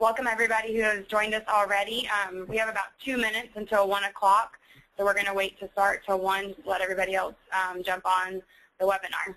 Welcome everybody who has joined us already. We have about 2 minutes until 1 o'clock, so we're going to wait to start till 1 to let everybody else jump on the webinar.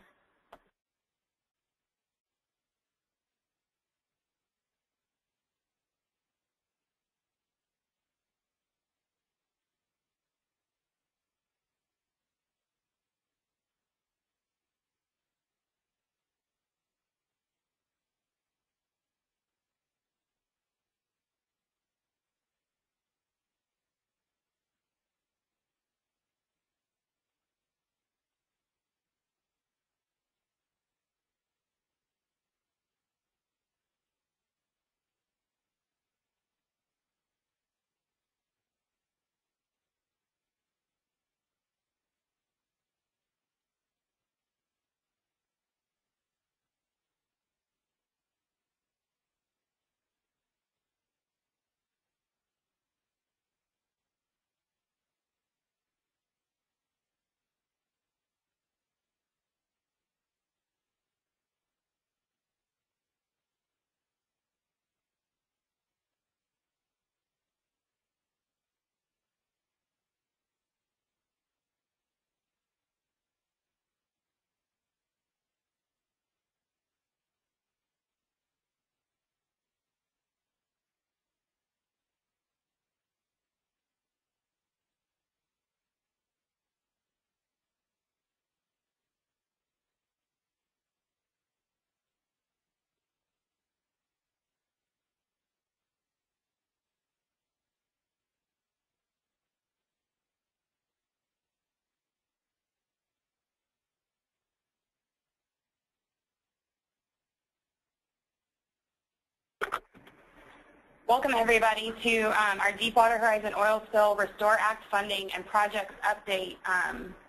Welcome everybody to our Deepwater Horizon Oil Spill Restore Act Funding and Projects Update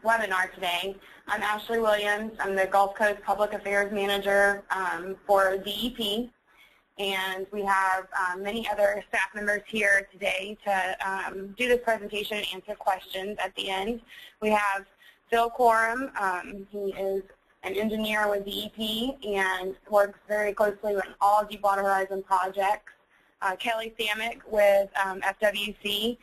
webinar today. I'm Ashley Williams. I'm the Gulf Coast Public Affairs Manager for DEP, and we have many other staff members here today to do this presentation and answer questions at the end. We have Phil Coram. He is an engineer with DEP and works very closely with all Deepwater Horizon projects. Kelly Samick with FWC.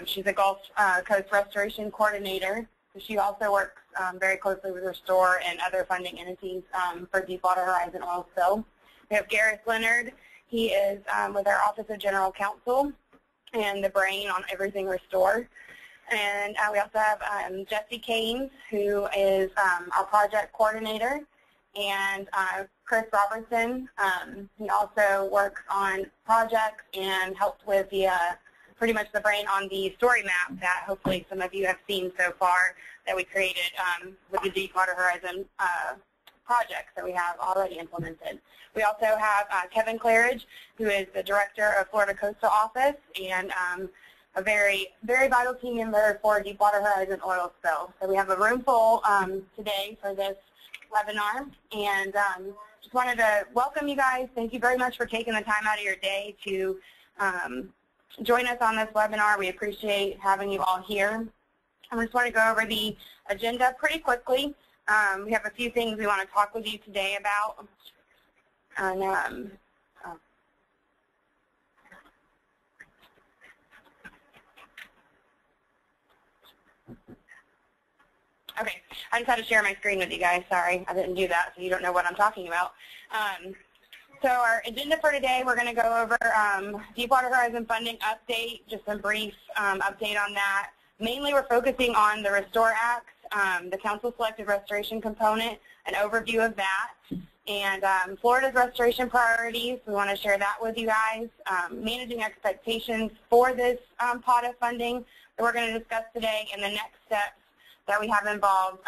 She's a Gulf Coast Restoration Coordinator. So she also works very closely with Restore and other funding entities for Deepwater Horizon Oil Spill. We have Gareth Leonard. He is with our Office of General Counsel and the brain on everything Restore. And we also have Jesse Keynes, who is our project coordinator, and Chris Robertson. He also works on projects and helps with the pretty much the brain on the story map that hopefully some of you have seen so far that we created with the Deepwater Horizon projects that we have already implemented. We also have Kevin Claridge, who is the Director of Florida Coastal Office and a very, very vital team member for Deepwater Horizon Oil Spill. So we have a room full today for this webinar, and just wanted to welcome you guys. Thank you very much for taking the time out of your day to join us on this webinar. We appreciate having you all here. I just want to go over the agenda pretty quickly. We have a few things we want to talk with you today about. And, Okay, I just had to share my screen with you guys. Sorry, I didn't do that, so you don't know what I'm talking about. So our agenda for today, we're going to go over Deepwater Horizon funding update, just a brief update on that. Mainly we're focusing on the Restore Act, the Council Selected Restoration Component, an overview of that, and Florida's restoration priorities. We want to share that with you guys. Managing expectations for this pot of funding that we're going to discuss today, and the next steps that we have involved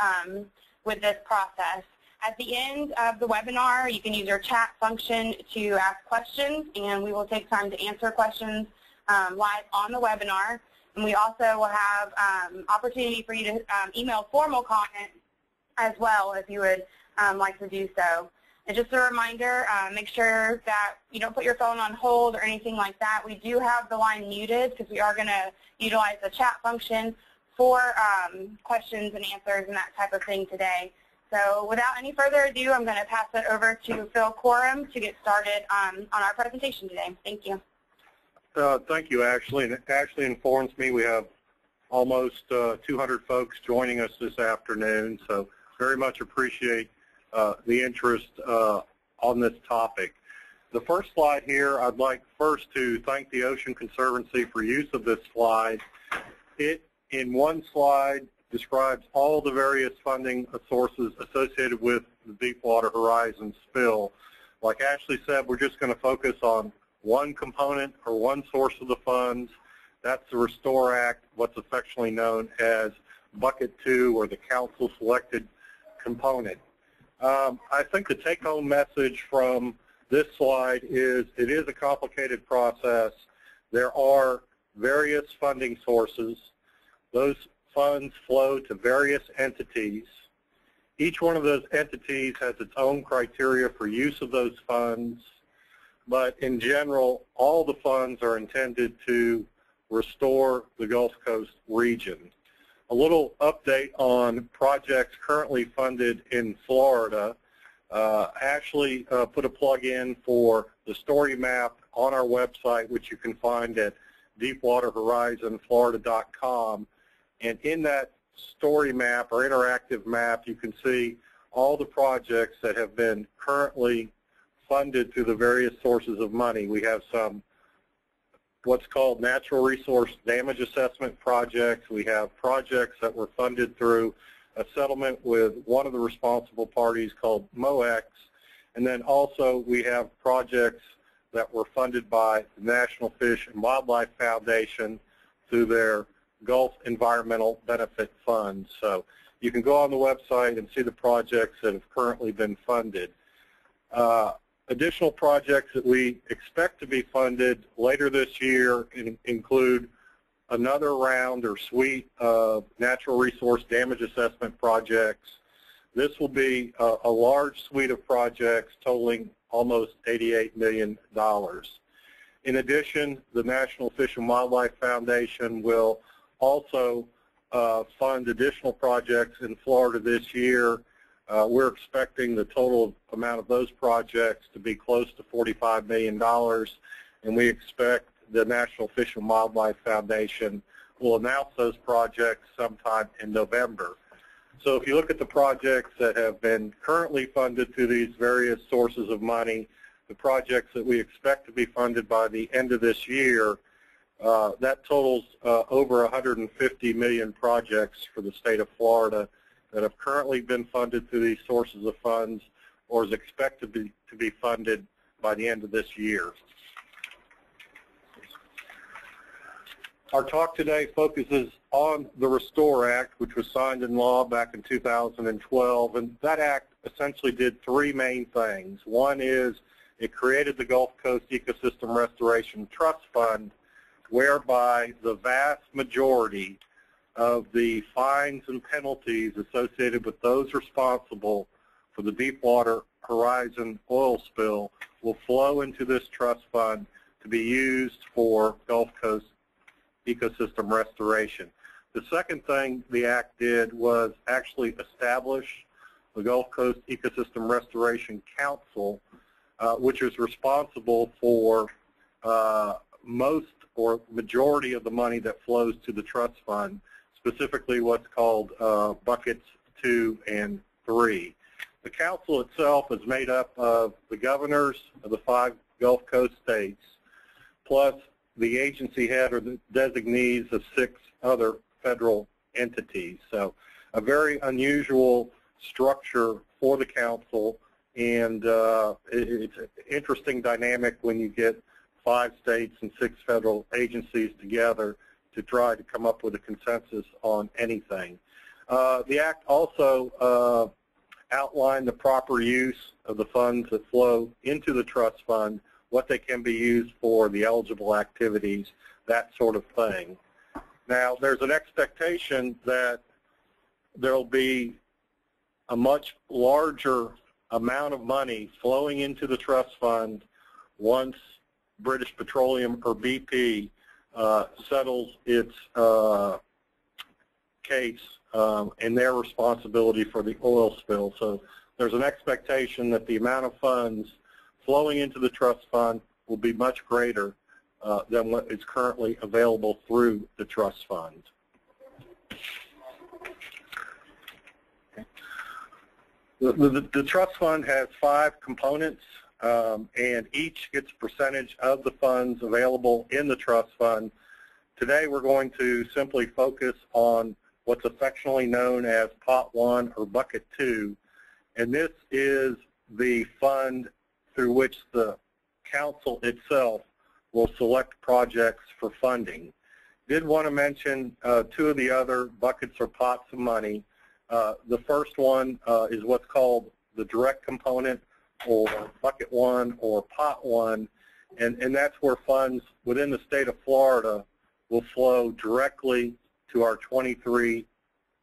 with this process. At the end of the webinar, you can use your chat function to ask questions, and we will take time to answer questions live on the webinar. And we also will have opportunity for you to email formal comment as well if you would like to do so. And just a reminder, make sure that you don't put your phone on hold or anything like that. We do have the line muted because we are going to utilize the chat function for questions and answers and that type of thing today. So without any further ado, I'm going to pass it over to Phil Coram to get started on our presentation today. Thank you. Thank you, Ashley. And Ashley informs me we have almost 200 folks joining us this afternoon, so very much appreciate the interest on this topic. The first slide here, I'd like first to thank the Ocean Conservancy for use of this slide. It, in one slide, describes all the various funding sources associated with the Deepwater Horizon spill. Like Ashley said, we're just going to focus on one component or one source of the funds. That's the Restore Act, what's affectionately known as Bucket 2, or the Council-selected component. I think the take-home message from this slide is it is a complicated process. There are various funding sources. Those funds flow to various entities. Each one of those entities has its own criteria for use of those funds, but in general, all the funds are intended to restore the Gulf Coast region. A little update on projects currently funded in Florida. Ashley put a plug in for the story map on our website, which you can find at deepwaterhorizonflorida.com. And in that story map or interactive map, you can see all the projects that have been currently funded through the various sources of money. We have some what's called natural resource damage assessment projects. We have projects that were funded through a settlement with one of the responsible parties called MOEX. And then also we have projects that were funded by the National Fish and Wildlife Foundation through their Gulf Environmental Benefit Fund. So you can go on the website and see the projects that have currently been funded. Additional projects that we expect to be funded later this year include another round or suite of natural resource damage assessment projects. This will be a large suite of projects totaling almost $88 million. In addition, the National Fish and Wildlife Foundation will also fund additional projects in Florida this year. We're expecting the total amount of those projects to be close to $45 million, and we expect the National Fish and Wildlife Foundation will announce those projects sometime in November. So if you look at the projects that have been currently funded through these various sources of money, the projects that we expect to be funded by the end of this year, that totals over 150 million projects for the state of Florida that have currently been funded through these sources of funds or is expected to be funded by the end of this year. Our talk today focuses on the Restore Act, which was signed into law back in 2012, and that act essentially did three main things. One is it created the Gulf Coast Ecosystem Restoration Trust Fund, whereby the vast majority of the fines and penalties associated with those responsible for the Deepwater Horizon oil spill will flow into this trust fund to be used for Gulf Coast ecosystem restoration. The second thing the Act did was actually establish the Gulf Coast Ecosystem Restoration Council, which is responsible for most or majority of the money that flows to the trust fund, specifically what's called Buckets 2 and 3. The council itself is made up of the governors of the 5 Gulf Coast states, plus the agency head or the designees of 6 other federal entities. So a very unusual structure for the council, and it's an interesting dynamic when you get 5 states and 6 federal agencies together to try to come up with a consensus on anything. The Act also outlined the proper use of the funds that flow into the trust fund, what they can be used for, the eligible activities, that sort of thing. Now, there's an expectation that there will be a much larger amount of money flowing into the trust fund once British Petroleum, or BP, settles its case and their responsibility for the oil spill. So there's an expectation that the amount of funds flowing into the trust fund will be much greater than what is currently available through the trust fund. The trust fund has 5 components, and each gets a percentage of the funds available in the trust fund. Today we're going to simply focus on what's affectionately known as Pot 1 or Bucket 2, and this is the fund through which the council itself will select projects for funding. Did want to mention 2 of the other buckets or pots of money. The first one is what's called the direct component, or Bucket 1 or Pot 1, and that's where funds within the state of Florida will flow directly to our 23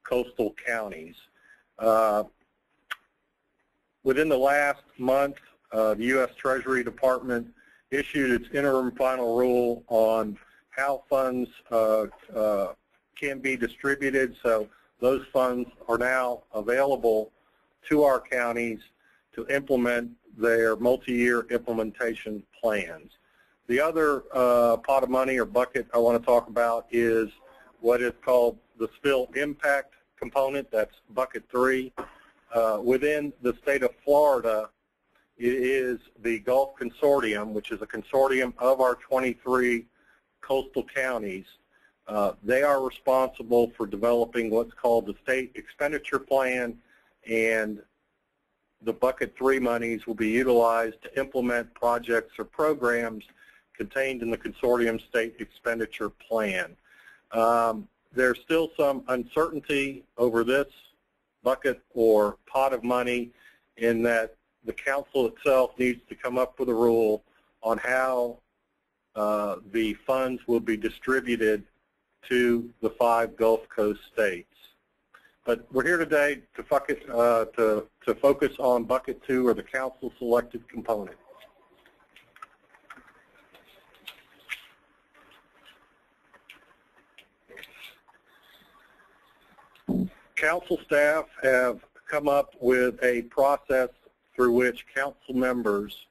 coastal counties. Within the last month, the U.S. Treasury Department issued its interim final rule on how funds can be distributed, so those funds are now available to our counties to implement their multi-year implementation plans. The other pot of money or bucket I want to talk about is what is called the spill impact component. That's Bucket 3. Within the state of Florida, it is the Gulf Consortium, which is a consortium of our 23 coastal counties. They are responsible for developing what's called the state expenditure plan, and the Bucket 3 monies will be utilized to implement projects or programs contained in the consortium state expenditure plan. There's still some uncertainty over this bucket or pot of money in that the council itself needs to come up with a rule on how the funds will be distributed to the 5 Gulf Coast states. But we're here today to focus on Bucket 2, or the council-selected component. Council staff have come up with a process through which council members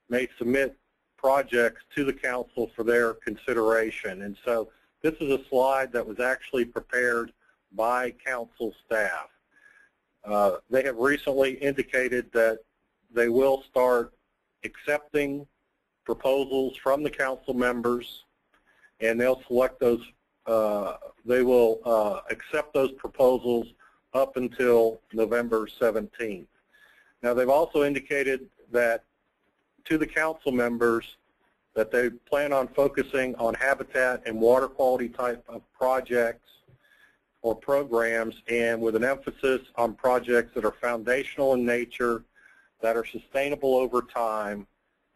may submit projects to the council for their consideration. And so this is a slide that was actually prepared by council staff. They have recently indicated that they will start accepting proposals from the council members, and they'll select those. They will accept those proposals up until November 17th. Now, they've also indicated that to the council members that they plan on focusing on habitat and water quality type of projects or programs, and with an emphasis on projects that are foundational in nature, that are sustainable over time,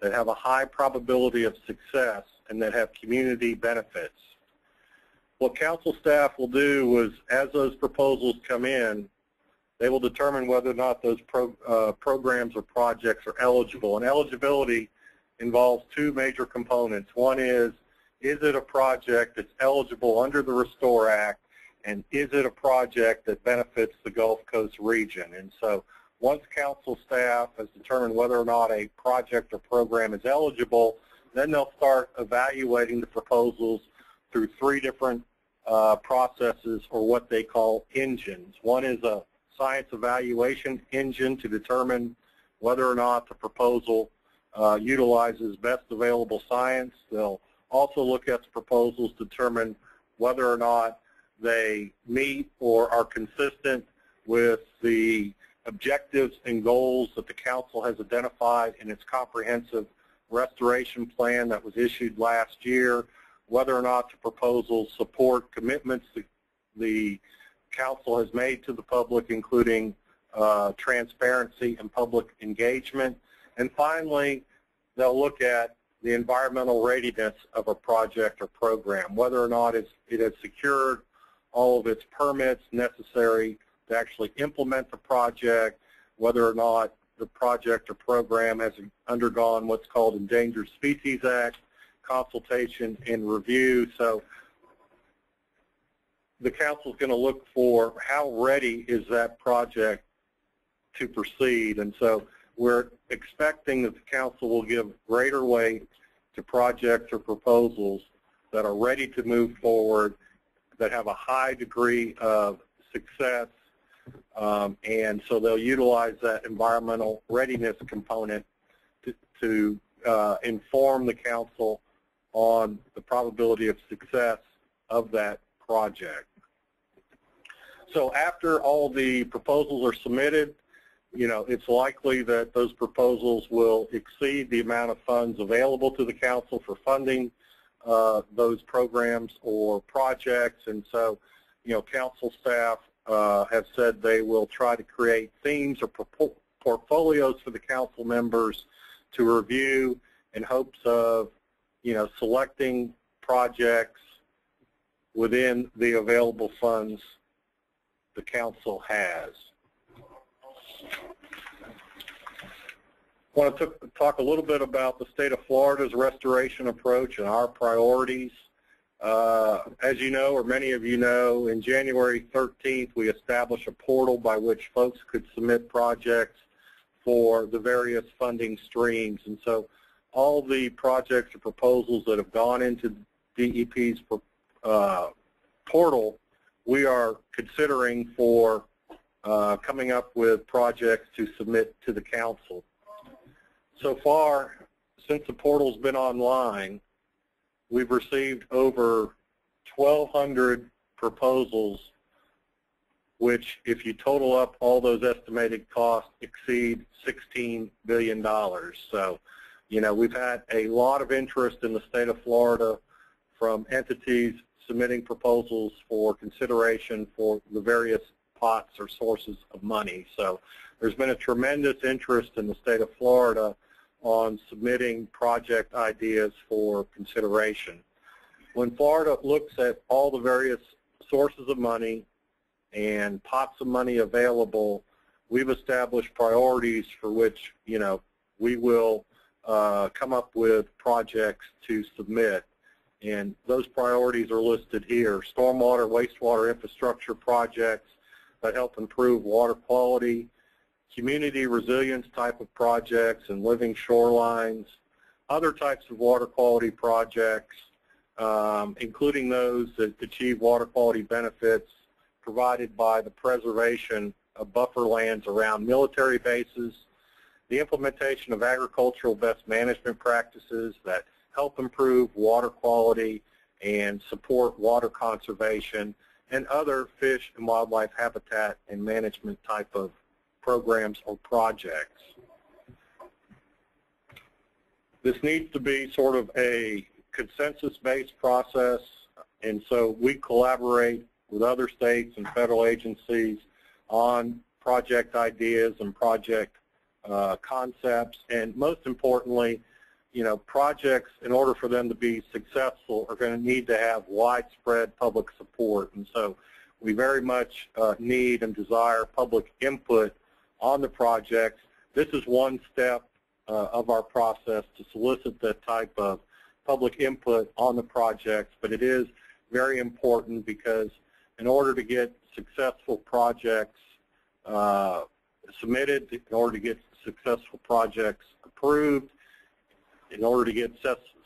that have a high probability of success, and that have community benefits. What council staff will do is, as those proposals come in, they will determine whether or not those programs or projects are eligible. And eligibility involves 2 major components. One is it a project that's eligible under the Restore Act, and is it a project that benefits the Gulf Coast region? And so once council staff has determined whether or not a project or program is eligible, then they'll start evaluating the proposals through 3 different processes, or what they call engines. One is a science evaluation engine to determine whether or not the proposal utilizes best available science. They'll also look at the proposals to determine whether or not they meet or are consistent with the objectives and goals that the council has identified in its comprehensive restoration plan that was issued last year, whether or not the proposals support commitments the council has made to the public, including transparency and public engagement. And finally, they'll look at the environmental readiness of a project or program, whether or not it has secured all of its permits necessary to actually implement the project, whether or not the project or program has undergone what's called Endangered Species Act consultation and review. So the council is going to look for how ready is that project to proceed. And so we're expecting that the council will give greater weight to projects or proposals that are ready to move forward, that have a high degree of success, and so they'll utilize that environmental readiness component to inform the council on the probability of success of that project. So after all the proposals are submitted, it's likely that those proposals will exceed the amount of funds available to the council for funding those programs or projects. And so, council staff have said they will try to create themes or portfolios for the council members to review in hopes of, selecting projects within the available funds the council has. I want to talk a little bit about the state of Florida's restoration approach and our priorities. As you know, or many of you know, in January 13th, we established a portal by which folks could submit projects for the various funding streams. And so all the projects or proposals that have gone into DEP's portal, we are considering for coming up with projects to submit to the council. So far, since the portal's been online, we've received over 1,200 proposals, which, if you total up all those estimated costs, exceed $16 billion. So, we've had a lot of interest in the state of Florida from entities submitting proposals for consideration for the various pots or sources of money. So there's been a tremendous interest in the state of Florida on submitting project ideas for consideration. When Florida looks at all the various sources of money and pots of money available, we've established priorities for which, we will come up with projects to submit. And those priorities are listed here: stormwater, wastewater infrastructure projects that help improve water quality, community resilience type of projects and living shorelines, other types of water quality projects, including those that achieve water quality benefits provided by the preservation of buffer lands around military bases, the implementation of agricultural best management practices that help improve water quality and support water conservation, and other fish and wildlife habitat and management type of programs or projects. This needs to be sort of a consensus-based process, and so we collaborate with other states and federal agencies on project ideas and project concepts, and most importantly, projects, in order for them to be successful, are going to need to have widespread public support. And so we very much need and desire public input on the projects. This is one step of our process to solicit that type of public input on the projects, but it is very important because in order to get successful projects submitted, in order to get successful projects approved, in order to get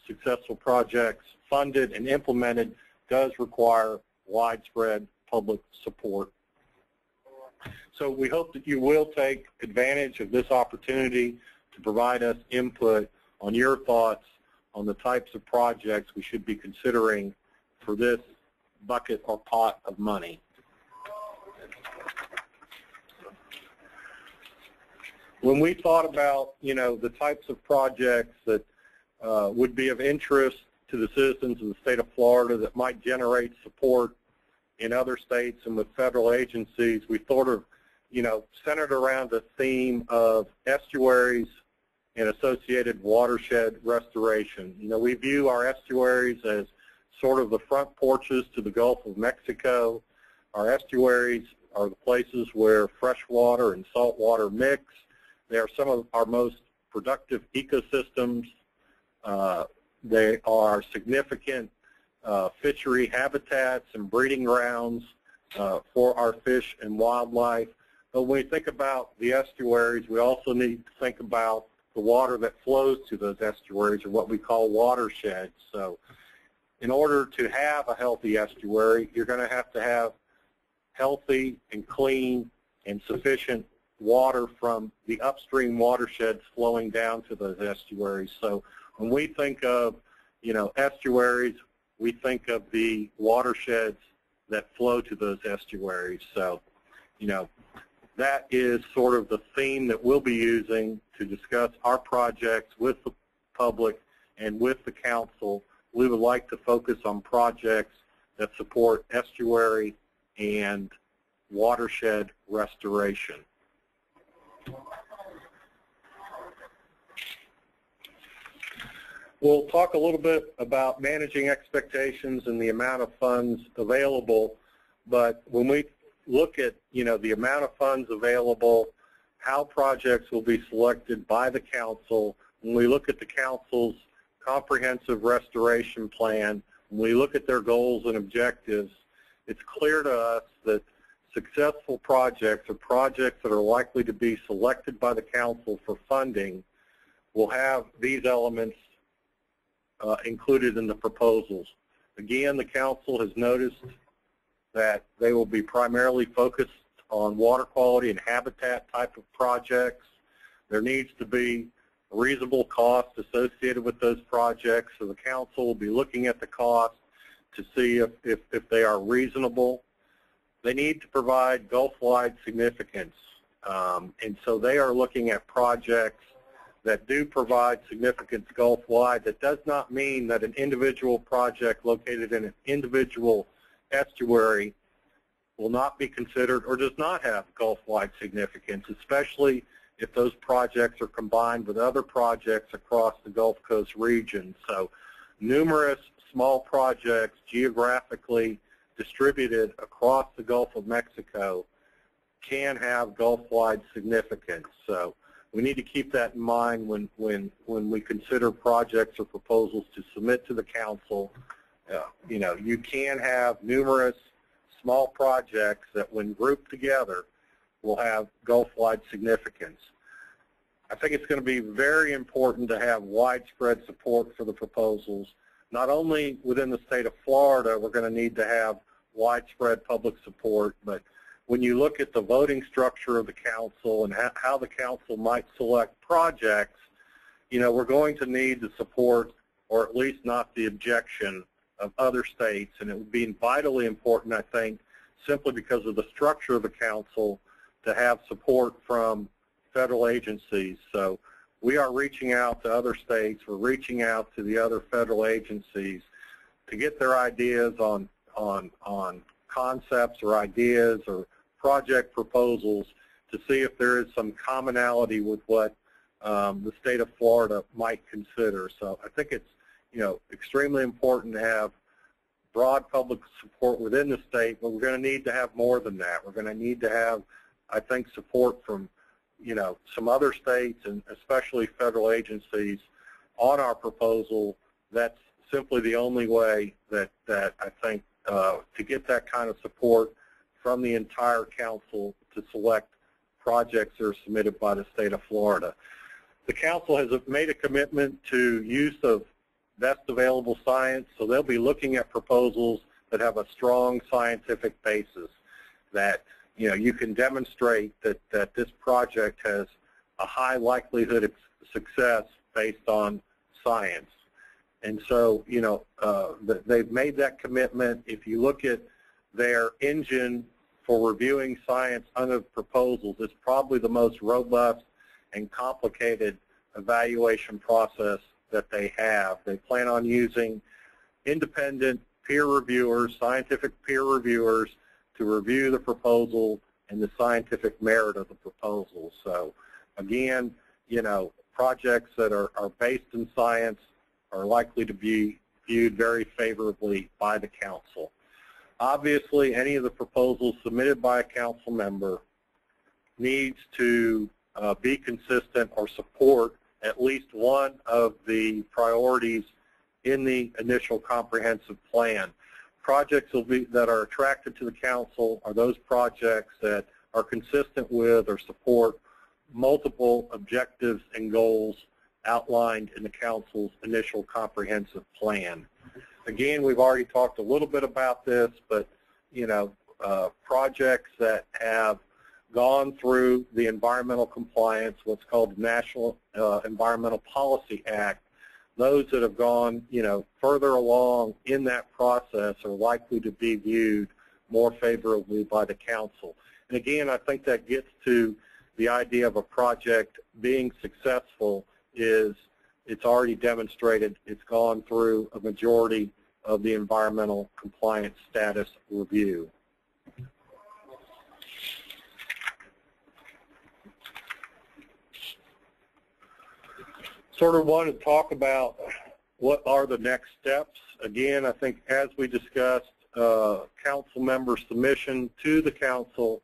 successful projects funded and implemented, does require widespread public support. So we hope that you will take advantage of this opportunity to provide us input on your thoughts on the types of projects we should be considering for this bucket or pot of money. When we thought about, the types of projects that would be of interest to the citizens of the state of Florida that might generate support in other states and with federal agencies, we thought of, centered around the theme of estuaries and associated watershed restoration. We view our estuaries as sort of the front porches to the Gulf of Mexico. Our estuaries are the places where fresh water and salt water mix. They are some of our most productive ecosystems. They are significant fishery habitats and breeding grounds for our fish and wildlife. But when we think about the estuaries, we also need to think about the water that flows to those estuaries, or what we call watersheds. So in order to have a healthy estuary, you're going to have healthy and clean and sufficient water from the upstream watersheds flowing down to those estuaries. So when we think of, estuaries, we think of the watersheds that flow to those estuaries. So, that is sort of the theme that we'll be using to discuss our projects with the public and with the council. We would like to focus on projects that support estuary and watershed restoration. We'll talk a little bit about managing expectations and the amount of funds available, but when we look at, the amount of funds available, how projects will be selected by the council, when we look at the council's comprehensive restoration plan, when we look at their goals and objectives, it's clear to us that successful projects, or projects that are likely to be selected by the council for funding, will have these elements included in the proposals. Again, the council has noticed that they will be primarily focused on water quality and habitat type of projects. There needs to be a reasonable cost associated with those projects, so the council will be looking at the cost to see if they are reasonable. They need to provide Gulf-wide significance, and so they are looking at projects that do provide significance Gulf-wide. That does not mean that an individual project located in an individual estuary will not be considered or does not have Gulf-wide significance, especially if those projects are combined with other projects across the Gulf Coast region. So numerous small projects geographically distributed across the Gulf of Mexico can have Gulf-wide significance. So we need to keep that in mind when we consider projects or proposals to submit to the council. You can have numerous small projects that, when grouped together, will have Gulf-wide significance. I think it's going to be very important to have widespread support for the proposals. Not only within the state of Florida, we're going to need to have widespread public support, but when you look at the voting structure of the council and how the council might select projects, we're going to need the support, or at least not the objection, of other states. And it would be vitally important, I think, simply because of the structure of the council, to have support from federal agencies. So we are reaching out to other states. We're reaching out to the other federal agencies to get their ideas on concepts or ideas or project proposals, to see if there is some commonality with what the state of Florida might consider. So I think it's extremely important to have broad public support within the state, but we're going to need to have more than that. We're going to need to have, I think, support from some other states and especially federal agencies on our proposal. That's simply the only way that I think to get that kind of support from the entire council to select projects that are submitted by the state of Florida. The council has made a commitment to use of best available science, so they'll be looking at proposals that have a strong scientific basis, that you can demonstrate that this project has a high likelihood of success based on science. And so, they've made that commitment. If you look at their engine for reviewing science under proposals, it's probably the most robust and complicated evaluation process that they have. They plan on using independent peer reviewers, scientific peer reviewers, to review the proposal and the scientific merit of the proposal. So again, projects that are based in science are likely to be viewed very favorably by the council. Obviously, any of the proposals submitted by a council member needs to be consistent or support at least one of the priorities in the initial comprehensive plan. Projects that are attracted to the council are those projects that are consistent with or support multiple objectives and goals outlined in the council's initial comprehensive plan. Again, we've already talked a little bit about this, but projects that have gone through the environmental compliance, what's called the National Environmental Policy Act, those that have gone, further along in that process are likely to be viewed more favorably by the council. And again, I think that gets to the idea of a project being successful is it's already demonstrated it's gone through a majority of the environmental compliance status review. Sort of want to talk about what are the next steps. Again, I think as we discussed, council member submission to the council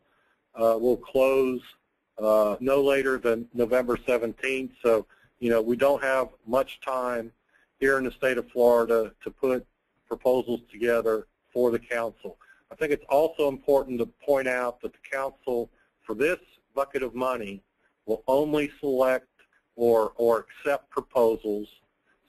will close no later than November 17th. So, we don't have much time here in the state of Florida to put proposals together for the council. I think it's also important to point out that the council, for this bucket of money, will only select or accept proposals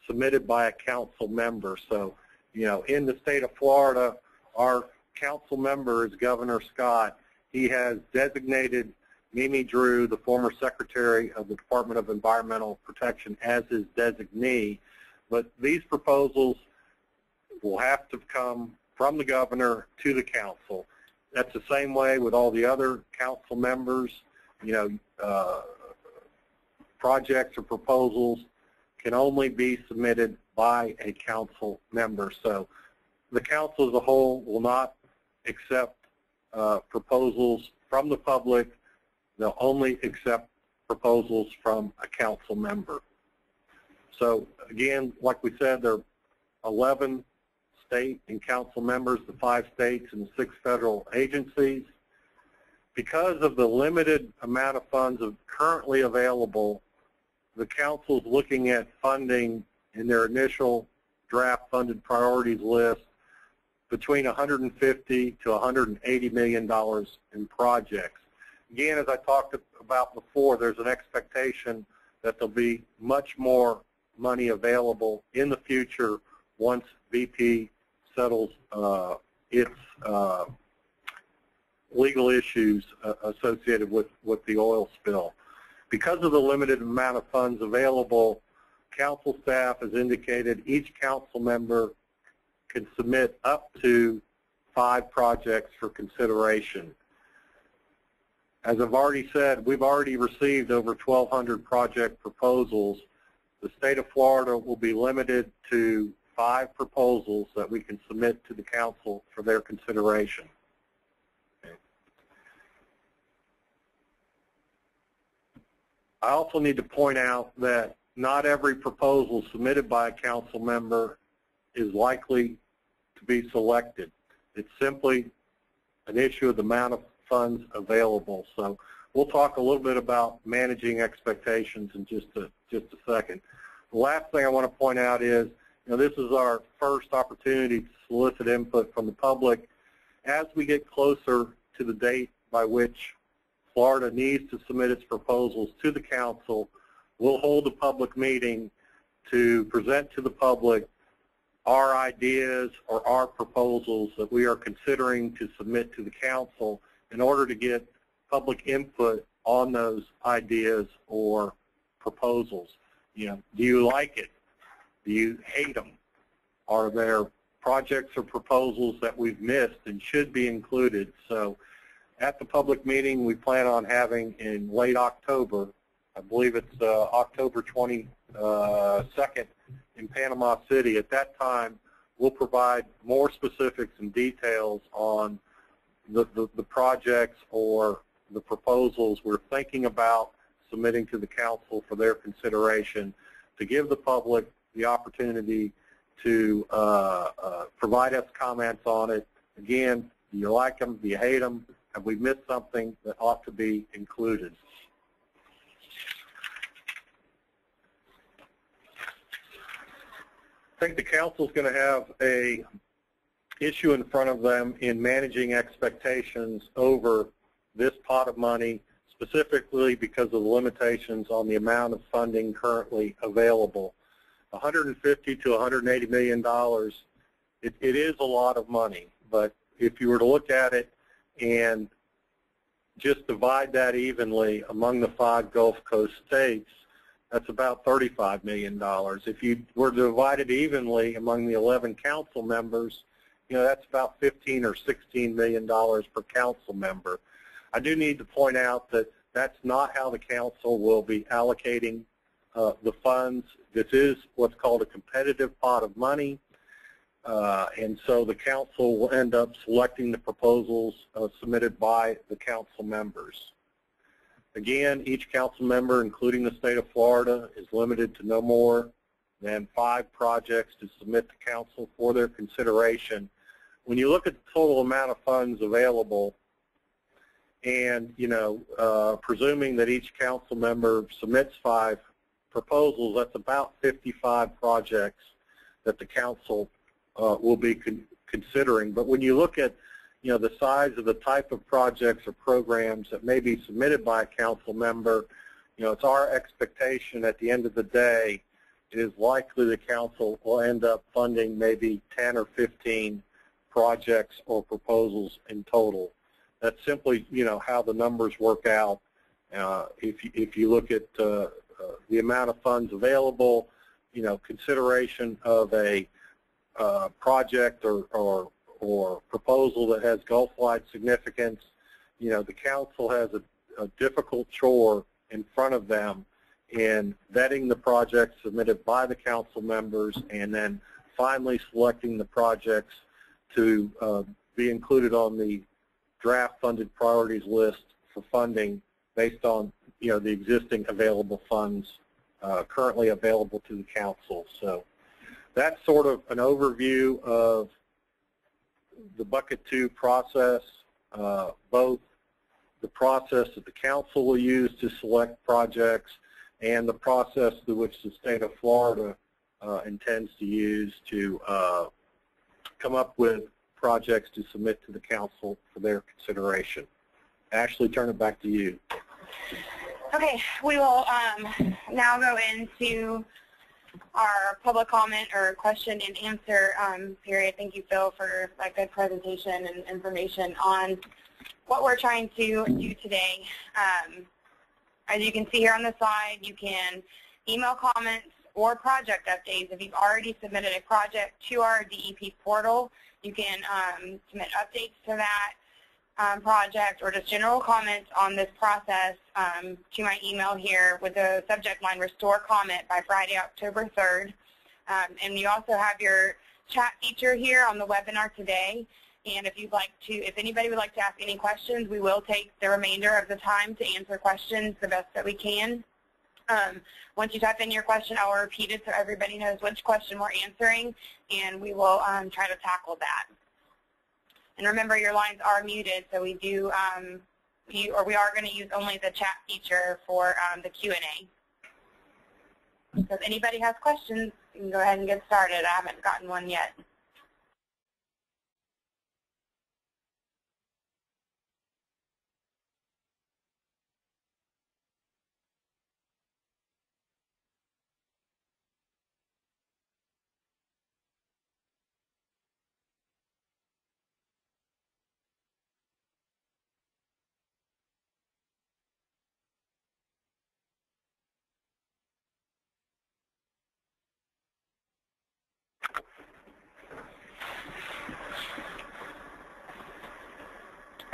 submitted by a council member. So, in the state of Florida, our council member is Governor Scott. He has designated Mimi Drew, the former Secretary of the Department of Environmental Protection, as his designee. But these proposals will have to come from the governor to the council. That's the same way with all the other council members. Projects or proposals can only be submitted by a council member. So the council as a whole will not accept proposals from the public. They'll only accept proposals from a council member. So again, like we said, there are 11 state and council members, the 5 states and the 6 federal agencies. Because of the limited amount of funds currently available, the council is looking at funding in their initial draft funded priorities list between $150 to $180 million in projects. Again, as I talked about before, there's an expectation that there'll be much more money available in the future once BP settles its legal issues associated with the oil spill. Because of the limited amount of funds available, council staff has indicated each council member can submit up to 5 projects for consideration. As I've already said, we've already received over 1,200 project proposals. The state of Florida will be limited to 5 proposals that we can submit to the council for their consideration. I also need to point out that not every proposal submitted by a council member is likely to be selected. It's simply an issue of the amount of funds available. So we'll talk a little bit about managing expectations in just a second. The last thing I want to point out is, this is our first opportunity to solicit input from the public. As we get closer to the date by which Florida needs to submit its proposals to the council, we'll hold a public meeting to present to the public our ideas or our proposals that we are considering to submit to the council in order to get public input on those ideas or proposals. Do you like it? Do you hate them? Are there projects or proposals that we've missed and should be included? So at the public meeting we plan on having in late October, I believe it's October 22nd in Panama City. At that time, we'll provide more specifics and details on the projects or the proposals we're thinking about submitting to the council for their consideration, to give the public the opportunity to provide us comments on it. Again, do you like them? Do you hate them? Have we missed something that ought to be included? I think the council's going to have a issue in front of them in managing expectations over this pot of money, specifically because of the limitations on the amount of funding currently available. $150 to $180 million, it is a lot of money, but if you were to look at it and just divide that evenly among the 5 Gulf Coast states, that's about $35 million. If you were to divide it evenly among the 11 council members, that's about $15 or $16 million per council member. I do need to point out that that's not how the council will be allocating the funds. This is what's called a competitive pot of money, and so the council will end up selecting the proposals submitted by the council members. Again, each council member, including the state of Florida, is limited to no more than 5 projects to submit to council for their consideration. When you look at the total amount of funds available, and presuming that each council member submits 5 proposals, that's about 55 projects that the council will be considering. But when you look at the size of the type of projects or programs that may be submitted by a council member, it's our expectation at the end of the day, it is likely the council will end up funding maybe 10 or 15 projects or proposals in total. That's simply, how the numbers work out. If you look at the amount of funds available, consideration of a project or proposal that has Gulf-wide significance, the council has a difficult chore in front of them in vetting the projects submitted by the council members and then finally selecting the projects to be included on the draft funded priorities list for funding based on the existing available funds currently available to the council. So that's sort of an overview of the Bucket 2 process, both the process that the council will use to select projects and the process through which the state of Florida intends to use to come up with projects to submit to the council for their consideration. Ashley, turn it back to you. Okay, we will now go into our public comment or question and answer period. Thank you, Phil, for that good presentation and information on what we're trying to do today. As you can see here on the slide, you can email comments or project updates. If you've already submitted a project to our DEP portal, you can submit updates to that project or just general comments on this process to my email here with the subject line Restore Comment by Friday, October 3rd. And you also have your chat feature here on the webinar today. And if anybody would like to ask any questions, we will take the remainder of the time to answer questions the best that we can. Once you type in your question, I will repeat it so everybody knows which question we're answering, and we will try to tackle that. And remember, your lines are muted, so we are going to use only the chat feature for the Q&A. So if anybody has questions, you can go ahead and get started. I haven't gotten one yet.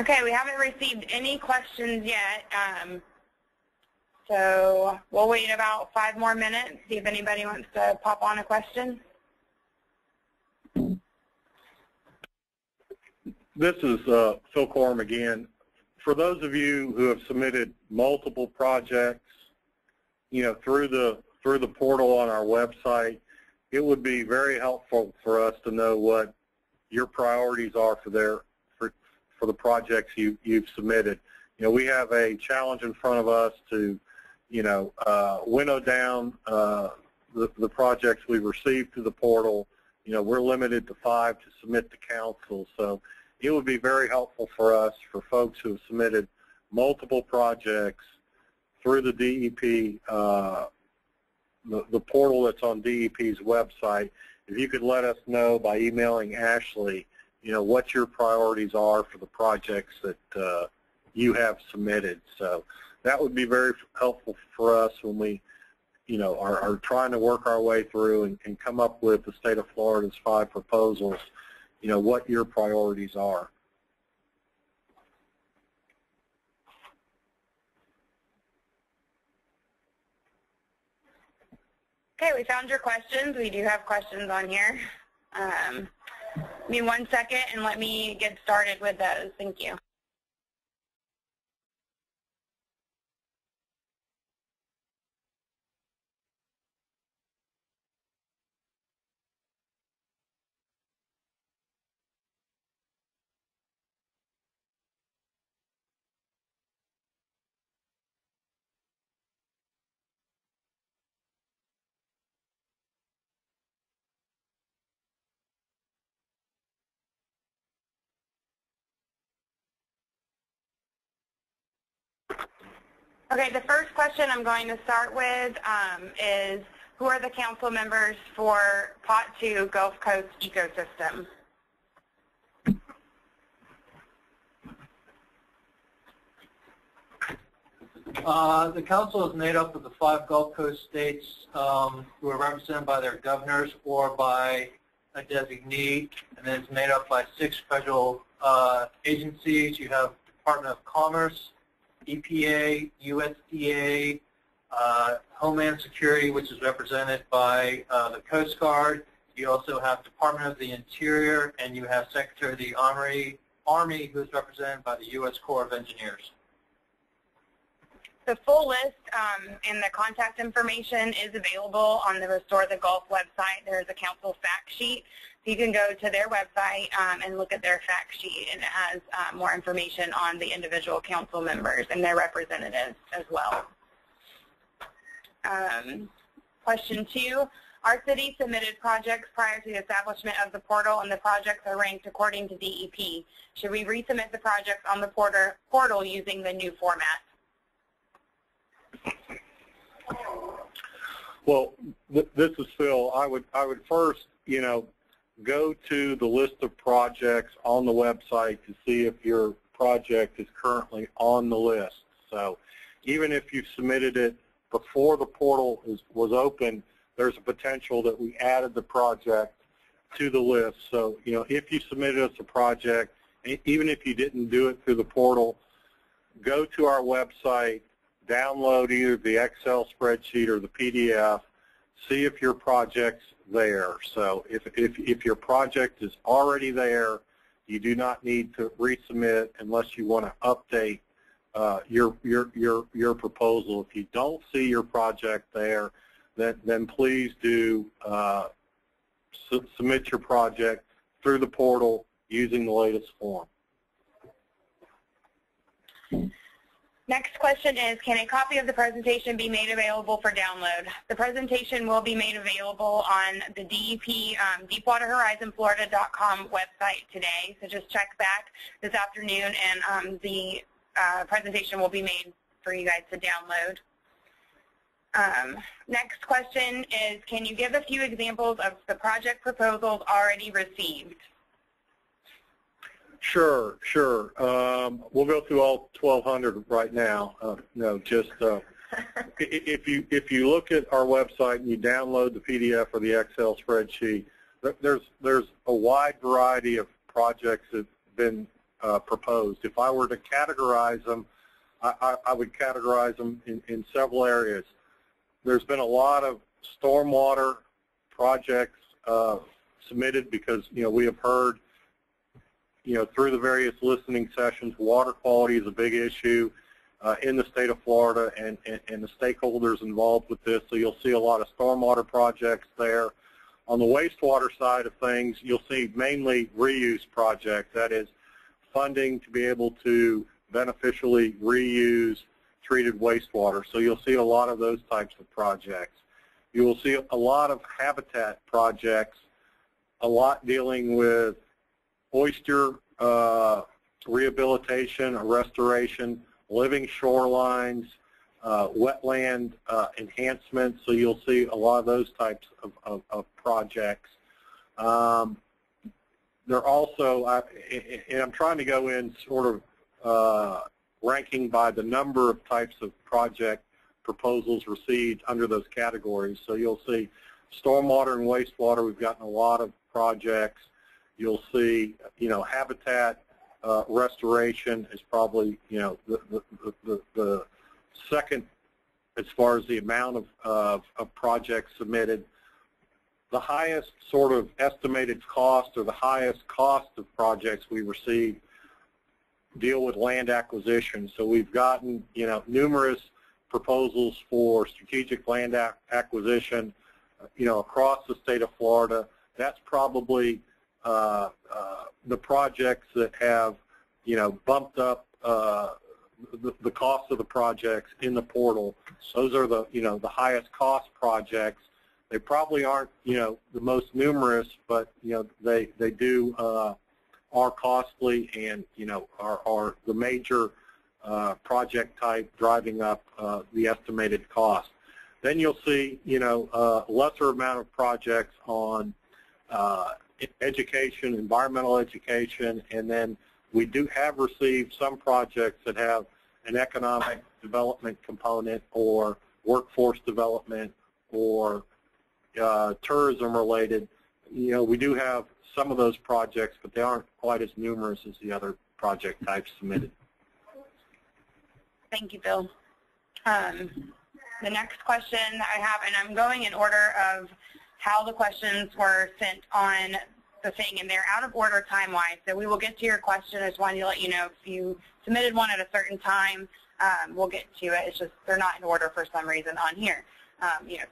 Okay, we haven't received any questions yet, so we'll wait about 5 more minutes, see if anybody wants to pop on a question. This is Phil Corum again. For those of you who have submitted multiple projects, through the portal on our website, it would be very helpful for us to know what your priorities are for the projects you've submitted. We have a challenge in front of us to, winnow down the projects we've received through the portal, we're limited to 5 to submit to council. So it would be very helpful for us, for folks who have submitted multiple projects through the DEP, the portal that's on DEP's website. If you could let us know by emailing Ashley, what your priorities are for the projects that you have submitted. So that would be very helpful for us when we, are trying to work our way through and come up with the state of Florida's 5 proposals, what your priorities are. Okay, we found your questions. We do have questions on here. Give me 1 second and let me get started with those. Thank you. Okay, the first question I'm going to start with is, who are the council members for Pot 2 Gulf Coast Ecosystem? The council is made up of the 5 Gulf Coast states who are represented by their governors or by a designee, and then it's made up by 6 federal agencies. You have Department of Commerce, EPA, USDA, Homeland Security, which is represented by the Coast Guard. You also have Department of the Interior, and you have Secretary of the Army, who is represented by the U.S. Corps of Engineers. The full list and the contact information is available on the Restore the Gulf website. There's a council fact sheet. So you can go to their website and look at their fact sheet, and it has more information on the individual council members and their representatives as well. Question 2, our city submitted projects prior to the establishment of the portal, and the projects are ranked according to DEP. Should we resubmit the projects on the portal using the new format? Well, this is Phil. I would first, go to the list of projects on the website to see if your project is currently on the list. So even if you submitted it before the portal was open, there's a potential that we added the project to the list. So, if you submitted us a project, even if you didn't do it through the portal, go to our website, download either the Excel spreadsheet or the PDF, see if your project's there. So if your project is already there, you do not need to resubmit unless you want to update your proposal. If you don't see your project there, then please do submit your project through the portal using the latest form. Next question is, can a copy of the presentation be made available for download? The presentation will be made available on the DEP, DeepwaterHorizonFlorida.com website today. So just check back this afternoon, and the presentation will be made for you guys to download. Next question is, can you give a few examples of the project proposals already received? Sure. We'll go through all 1,200 right now. No, just if you look at our website and you download the PDF or the Excel spreadsheet, there's a wide variety of projects that have been proposed. If I were to categorize them, I would categorize them in several areas. There's been a lot of stormwater projects submitted because we have heard through the various listening sessions, water quality is a big issue in the state of Florida, and the stakeholders involved with this. So you'll see a lot of stormwater projects there. On the wastewater side of things, you'll see mainly reuse projects. That is, funding to be able to beneficially reuse treated wastewater. So you'll see a lot of those types of projects. You will see a lot of habitat projects, a lot dealing with oyster rehabilitation or restoration, living shorelines, wetland enhancement. So you'll see a lot of those types of projects. They're also, and I'm trying to go in sort of ranking by the number of types of project proposals received under those categories. So you'll see stormwater and wastewater, we've gotten a lot of projects. You'll see, habitat restoration is probably, the second as far as the amount of projects submitted. The highest sort of estimated cost or the highest cost of projects we receive deal with land acquisition. So we've gotten, numerous proposals for strategic land acquisition, across the state of Florida. That's probably the projects that have, bumped up the cost of the projects in the portal. Those are the, the highest cost projects. They probably aren't, the most numerous, but, they do, are costly and, are the major project type driving up the estimated cost. Then you'll see, a lesser amount of projects on education, environmental education, and then we do have received some projects that have an economic development component or workforce development or tourism related. We do have some of those projects, but they aren't quite as numerous as the other project types submitted. Thank you, Bill. The next question that I have, and I'm going in order of how the questions were sent on the thing, and they're out of order time-wise, so we will get to your question. I just wanted to let you know if you submitted one at a certain time, we'll get to it. It's just they're not in order for some reason on here.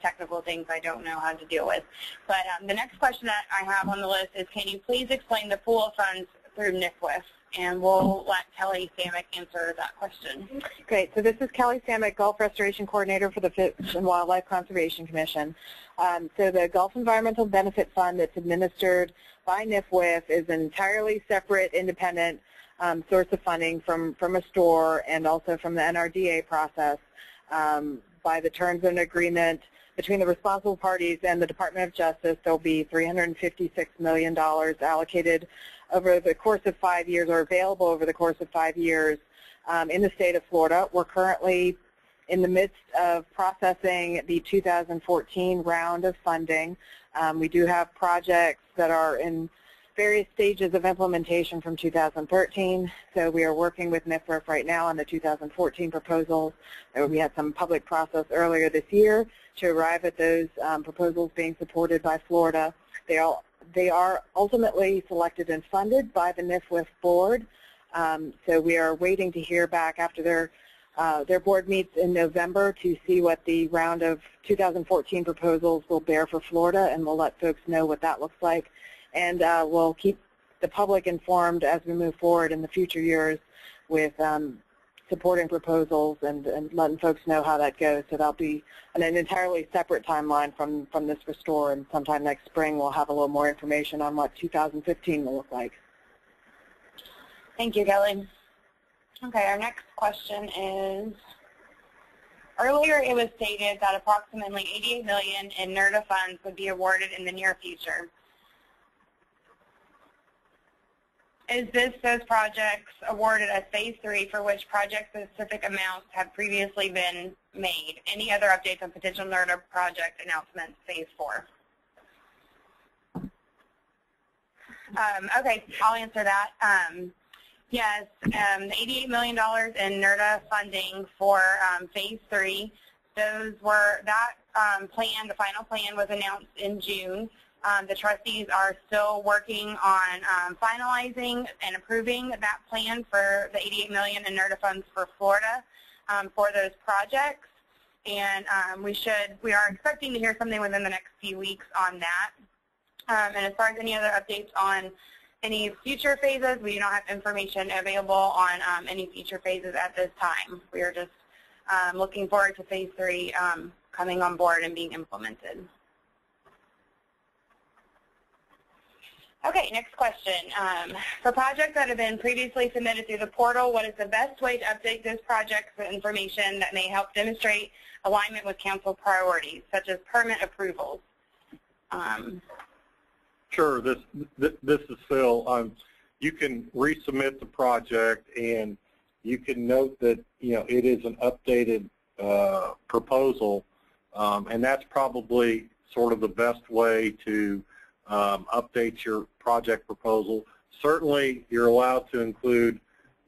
Technical things I don't know how to deal with. But the next question that I have on the list is, can you please explain the pool of funds through NIFWIF? And we'll let Kelly Samick answer that question. Great. So this is Kelly Samick, Gulf Restoration Coordinator for the Fish and Wildlife Conservation Commission. So the Gulf Environmental Benefit Fund that's administered by NIFWIF is an entirely separate, independent source of funding from a store and also from the NRDA process. By the terms of an agreement between the responsible parties and the Department of Justice, there will be $356 million allocated over the course of 5 years, or available over the course of 5 years in the state of Florida. We're currently in the midst of processing the 2014 round of funding. We do have projects that are in various stages of implementation from 2013. So we are working with NIFWIF right now on the 2014 proposals. We had some public process earlier this year to arrive at those proposals being supported by Florida. They are ultimately selected and funded by the NIFWIF board. So we are waiting to hear back after their board meets in November to see what the round of 2014 proposals will bear for Florida, and we'll let folks know what that looks like. And we'll keep the public informed as we move forward in the future years with supporting proposals and letting folks know how that goes. So that'll be an entirely separate timeline from this restore, and sometime next spring we'll have a little more information on what 2015 will look like. Thank you, Kelly. Okay, our next question is, earlier it was stated that approximately $88 million in NRDA funds would be awarded in the near future. Is this those projects awarded as Phase 3 for which project-specific amounts have previously been made? Any other updates on potential NRDA project announcements, Phase 4? Okay, I'll answer that. Yes, the $88 million in NRDA funding for Phase 3, those were, that plan, the final plan was announced in June. The trustees are still working on finalizing and approving that plan for the $88 million in NRDA funds for Florida for those projects. And we are expecting to hear something within the next few weeks on that. And as far as any other updates on any future phases, we do not have information available on any future phases at this time. We are just looking forward to Phase 3 coming on board and being implemented. Okay, next question. For projects that have been previously submitted through the portal, what is the best way to update those projects with information that may help demonstrate alignment with council priorities, such as permit approvals? Sure. This is Phil. You can resubmit the project, and you can note that it is an updated proposal, and that's probably sort of the best way to update your project proposal. Certainly, you're allowed to include,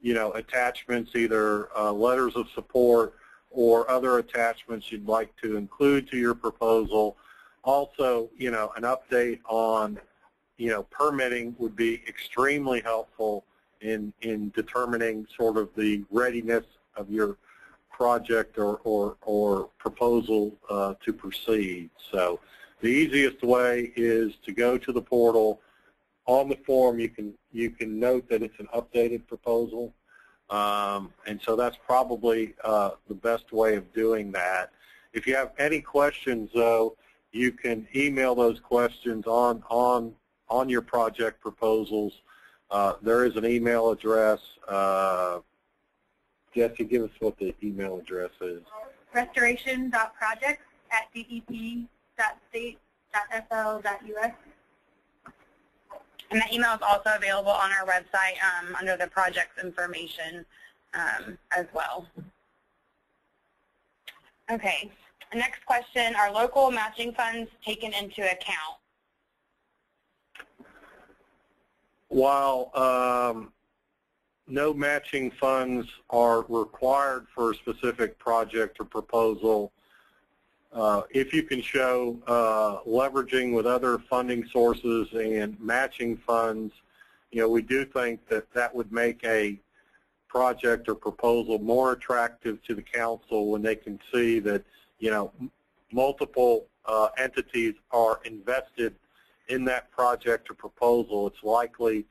attachments, either letters of support or other attachments you'd like to include to your proposal. Also, an update on, permitting would be extremely helpful in determining sort of the readiness of your project or proposal to proceed. So the easiest way is to go to the portal. On the form, you can note that it's an updated proposal, and so that's probably the best way of doing that. If you have any questions, though, you can email those questions on your project proposals. There is an email address. Jesse, give us what the email address is. restoration.projects@dep.state.fl.us. And that email is also available on our website under the project's information as well. Okay, next question, are local matching funds taken into account? While no matching funds are required for a specific project or proposal, if you can show leveraging with other funding sources and matching funds, we do think that would make a project or proposal more attractive to the council when they can see that, multiple entities are invested in that project or proposal. It's likely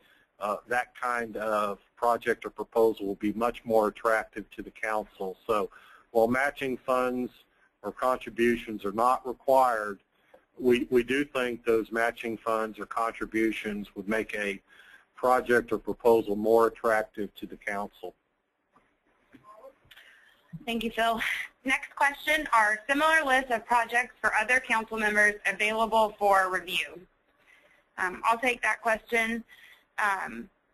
that kind of project or proposal will be much more attractive to the council. So while matching funds or contributions are not required, we do think those matching funds or contributions would make a project or proposal more attractive to the council. Thank you, Phil. Next question, are similar lists of projects for other council members available for review? I'll take that question.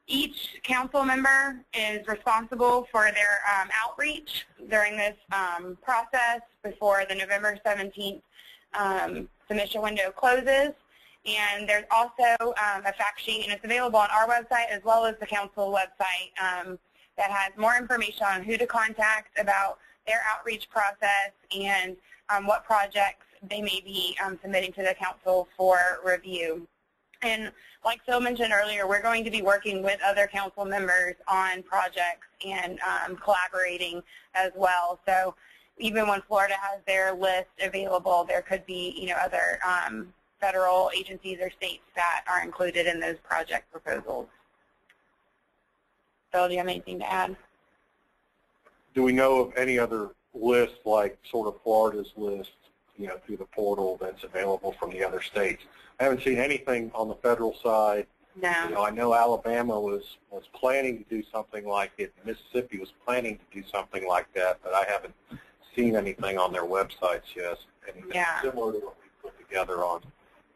Each council member is responsible for their outreach during this process before the November 17th submission window closes. And there's also a fact sheet, and it's available on our website as well as the council website that has more information on who to contact about their outreach process and what projects they may be submitting to the council for review. And like Phil mentioned earlier, we're going to be working with other council members on projects and collaborating as well. So even when Florida has their list available, there could be, other federal agencies or states that are included in those project proposals. Phil, do you have anything to add? Do we know of any other list like sort of Florida's list, through the portal that's available from the other states? I haven't seen anything on the federal side. No. I know Alabama was planning to do something like it. Mississippi was planning to do something like that, but I haven't seen anything on their websites yet. Anything similar to what we put together on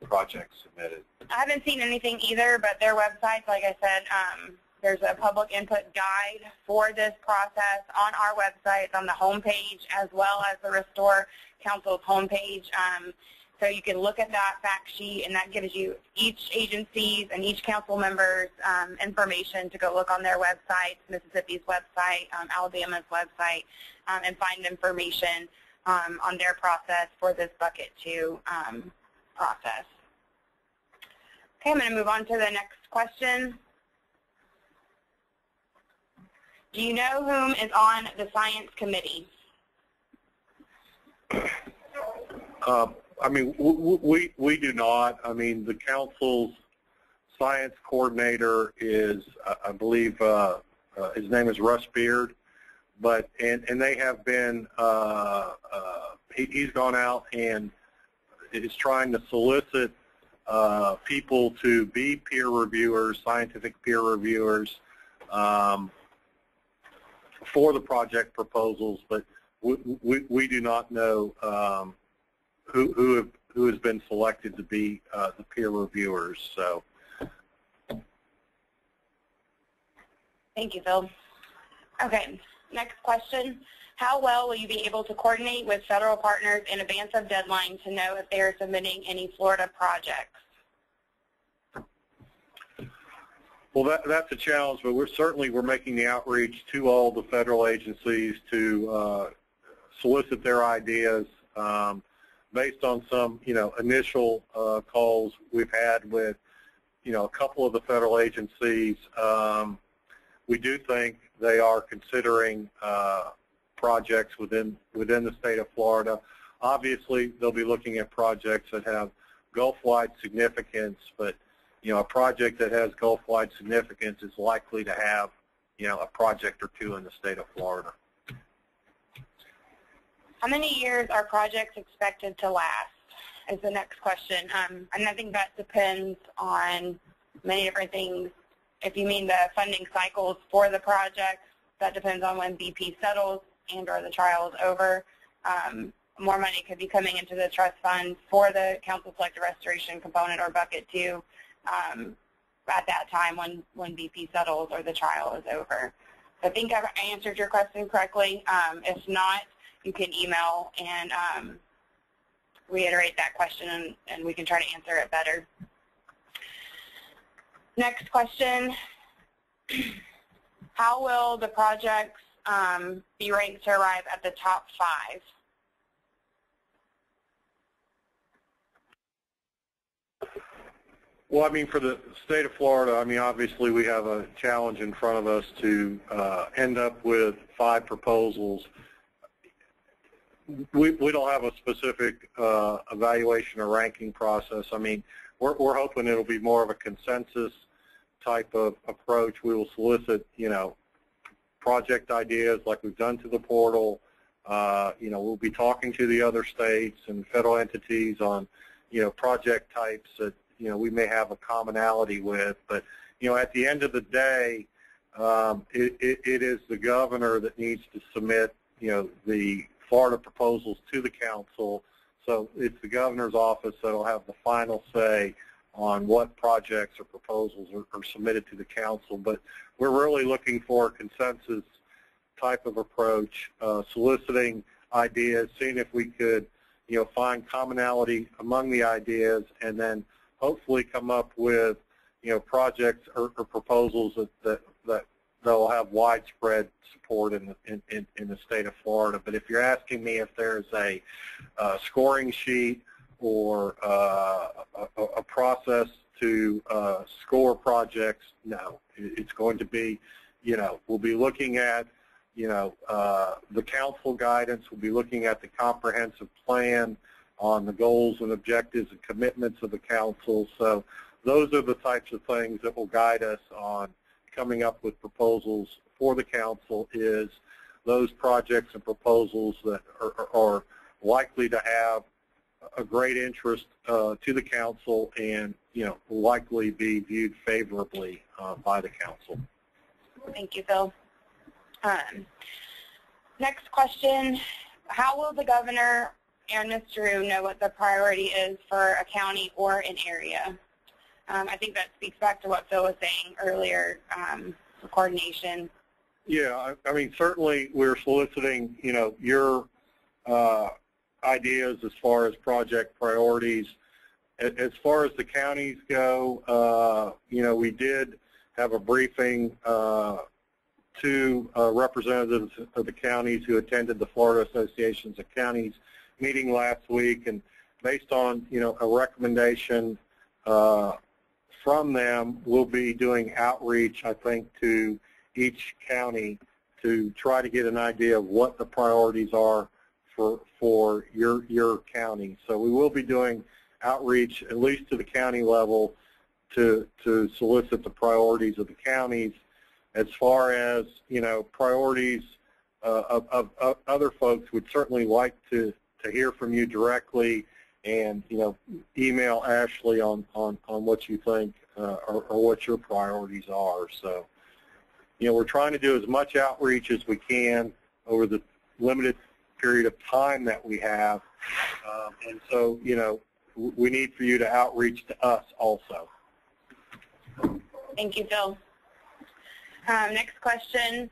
projects submitted. I haven't seen anything either, but their websites, like I said, there's a public input guide for this process on our website, on the homepage, as well as the Restore Council's homepage. So you can look at that fact sheet, and that gives you each agency's and each council member's information to go look on their websites, Mississippi's website, Alabama's website, and find information on their process for this bucket 2 process. Okay, I'm going to move on to the next question. Do you know whom is on the science committee? I mean, we do not. I mean, the council's science coordinator is, I believe, his name is Russ Beard, and they have been he's gone out and is trying to solicit people to be peer reviewers, scientific peer reviewers, for the project proposals, but we do not know who has been selected to be the peer reviewers. So, thank you, Phil. Okay, next question. How well will you be able to coordinate with federal partners in advance of deadline to know if they are submitting any Florida projects? Well, that's a challenge, but we're making the outreach to all the federal agencies to solicit their ideas based on some, initial calls we've had with, a couple of the federal agencies. We do think they are considering projects within the state of Florida. Obviously, they'll be looking at projects that have Gulf-wide significance, but a project that has Gulf-wide significance is likely to have, a project or two in the state of Florida. How many years are projects expected to last is the next question. And I think that depends on many different things. If you mean the funding cycles for the projects, that depends on when BP settles and or the trial is over. More money could be coming into the trust fund for the council selected restoration component or bucket 2 at that time when BP settles or the trial is over. So I think I've answered your question correctly. If not, you can email and reiterate that question, and we can try to answer it better. Next question. How will the projects be ranked to arrive at the top 5? Well, for the state of Florida, obviously we have a challenge in front of us to end up with 5 proposals. We don't have a specific evaluation or ranking process. We're hoping it'll be more of a consensus type of approach. We will solicit, project ideas like we've done to the portal. We'll be talking to the other states and federal entities on, project types that, we may have a commonality with. But, at the end of the day, it is the governor that needs to submit, the Florida proposals to the council. So it's the governor's office that will have the final say on what projects or proposals are submitted to the council. But we're really looking for a consensus type of approach, soliciting ideas, seeing if we could, find commonality among the ideas, and then hopefully come up with, projects or proposals that will have widespread support in the state of Florida. But if you're asking me if there's a scoring sheet or a process to score projects, no. It's going to be, we'll be looking at, the council guidance. We'll be looking at the comprehensive plan on the goals and objectives and commitments of the council. So those are the types of things that will guide us on coming up with proposals for the council, is those projects and proposals that are likely to have a great interest to the council and, likely be viewed favorably by the council. Thank you, Phil. Next question. How will the governor and Ms. Drew know what the priority is for a county or an area? I think that speaks back to what Phil was saying earlier, for coordination. Yeah, certainly we're soliciting, your ideas as far as project priorities. As far as the counties go, we did have a briefing to representatives of the counties who attended the Florida Associations of Counties meeting last week, and based on, a recommendation from them, we'll be doing outreach, I think, to each county to try to get an idea of what the priorities are for your county. So we will be doing outreach, at least to the county level, to solicit the priorities of the counties. As far as, priorities of other folks, would certainly like to hear from you directly, and email Ashley on what you think or what your priorities are. So we're trying to do as much outreach as we can over the limited period of time that we have, and so we need for you to outreach to us also. Thank you, Phil. Next question.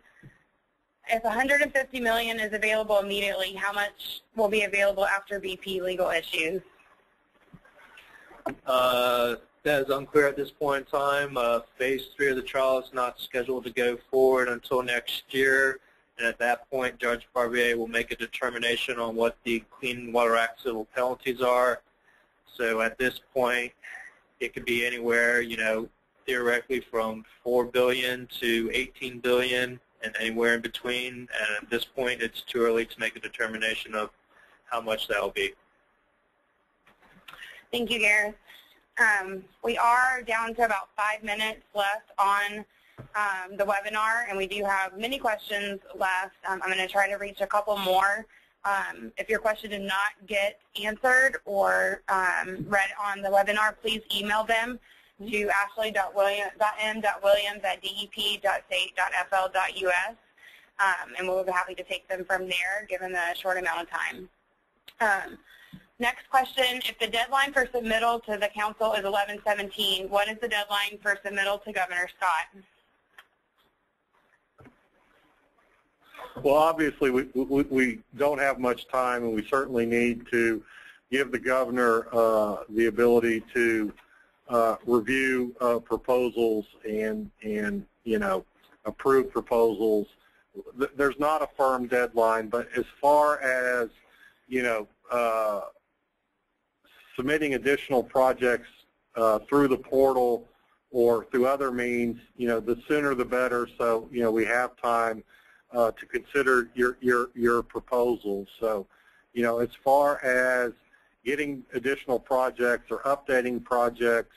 If $150 million is available immediately, how much will be available after BP legal issues? That is unclear at this point in time. Phase 3 of the trial is not scheduled to go forward until next year, and at that point, Judge Barbier will make a determination on what the Clean Water Act civil penalties are. So at this point, it could be anywhere, theoretically from $4 billion to $18 billion, and anywhere in between. And at this point, it's too early to make a determination of how much that will be. Thank you, Gareth. We are down to about 5 minutes left on the webinar, and we do have many questions left. I'm going to try to reach a couple more. If your question did not get answered or read on the webinar, please email them to ashley.m.williams@dep.state.fl.us, and we'll be happy to take them from there given the short amount of time. Next question, if the deadline for submittal to the council is 11/17, what is the deadline for submittal to Governor Scott? Well, obviously, we don't have much time, and we certainly need to give the governor the ability to review proposals and approve proposals. There's not a firm deadline, but as far as submitting additional projects through the portal or through other means, the sooner the better. So we have time to consider your proposals. So as far as getting additional projects or updating projects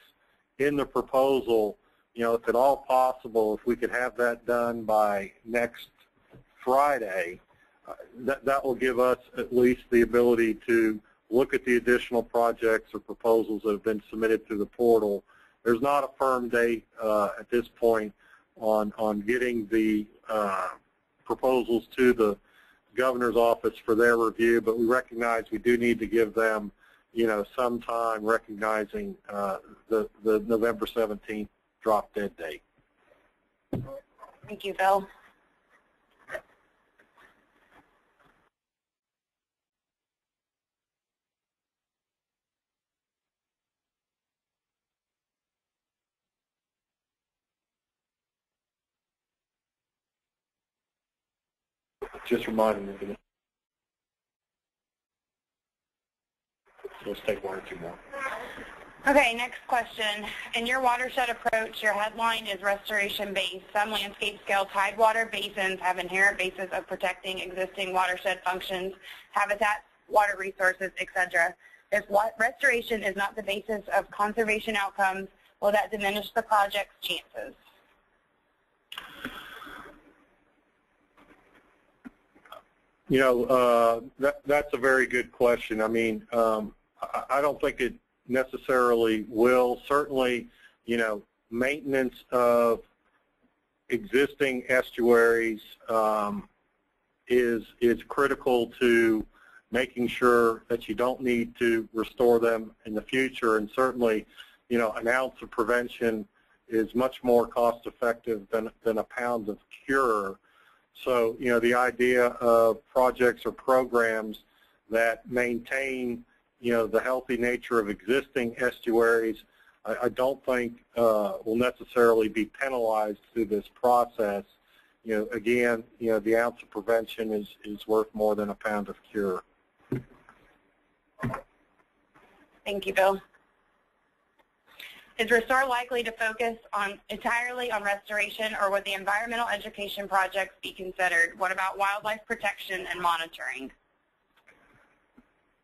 in the proposal, if at all possible, if we could have that done by next Friday, that will give us at least the ability to look at the additional projects or proposals that have been submitted through the portal. There's not a firm date at this point on getting the proposals to the governor's office for their review, but we recognize we do need to give them some time, recognizing the November 17th drop dead date. Thank you, Bill. Just reminding me. Let's take one or two more. Okay, next question. In your watershed approach, your headline is restoration-based. Some landscape-scale tidewater basins have inherent basis of protecting existing watershed functions, habitats, water resources, etc. If restoration is not the basis of conservation outcomes, will that diminish the project's chances? That's a very good question. I mean, I don't think it necessarily will. Certainly, maintenance of existing estuaries is critical to making sure that you don't need to restore them in the future. And certainly, an ounce of prevention is much more cost-effective than a pound of cure. So, the idea of projects or programs that maintain, the healthy nature of existing estuaries, I don't think will necessarily be penalized through this process. Again, the ounce of prevention is worth more than a pound of cure. Thank you, Bill. Is Restore likely to focus entirely on restoration, or would the environmental education projects be considered? What about wildlife protection and monitoring?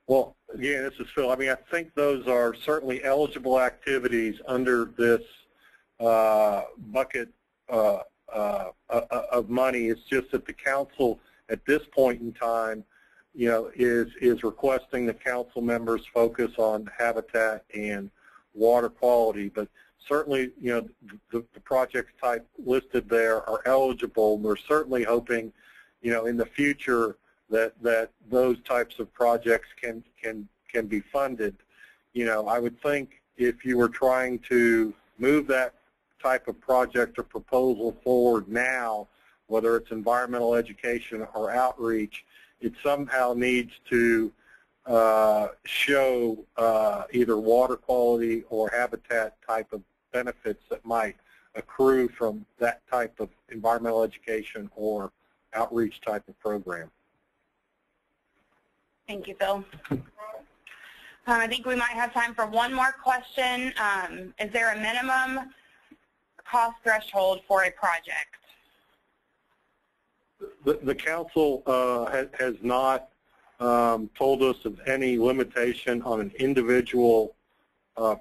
Well, again, this is Phil. I mean, I think those are certainly eligible activities under this bucket of money. It's just that the council at this point in time is requesting the council members focus on habitat and water quality, but certainly, the project type listed there are eligible. We're certainly hoping, in the future that those types of projects can be funded. I would think if you were trying to move that type of project or proposal forward now, whether it's environmental education or outreach, it somehow needs to show either water quality or habitat type of benefits that might accrue from that type of environmental education or outreach type of program. Thank you, Phil. I think we might have time for one more question. Is there a minimum cost threshold for a project? The council has not told us of any limitation on an individual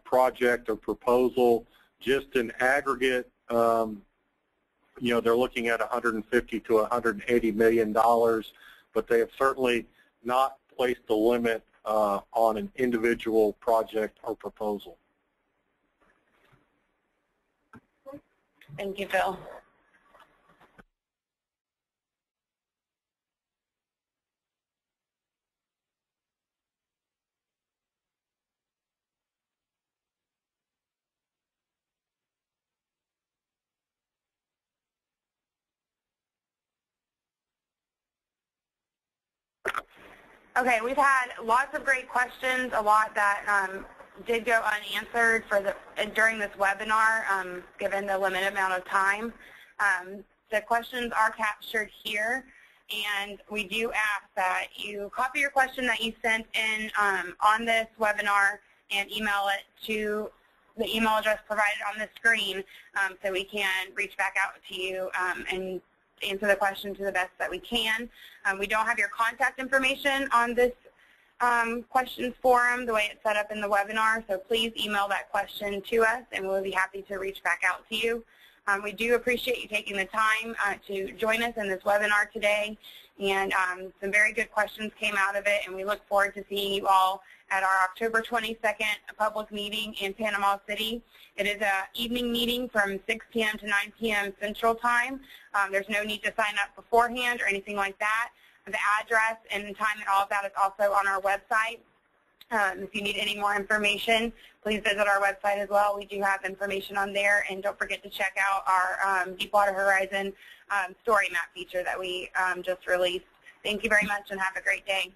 project or proposal. Just in aggregate, they're looking at $150 to $180 million, but they have certainly not placed a limit on an individual project or proposal. Thank you, Phil. Okay, we've had lots of great questions, a lot that did go unanswered during this webinar, given the limited amount of time. The questions are captured here, and we do ask that you copy your question that you sent in on this webinar and email it to the email address provided on the screen so we can reach back out to you and answer the question to the best that we can. We don't have your contact information on this questions forum the way it's set up in the webinar, so please email that question to us and we'll be happy to reach back out to you. We do appreciate you taking the time to join us in this webinar today, and some very good questions came out of it, and we look forward to seeing you all at our October 22nd public meeting in Panama City. It is an evening meeting from 6 p.m. to 9 p.m. Central Time. There's no need to sign up beforehand or anything like that. The address and the time and all of that is also on our website. If you need any more information, please visit our website as well. We do have information on there, and don't forget to check out our Deepwater Horizon story map feature that we just released. Thank you very much and have a great day.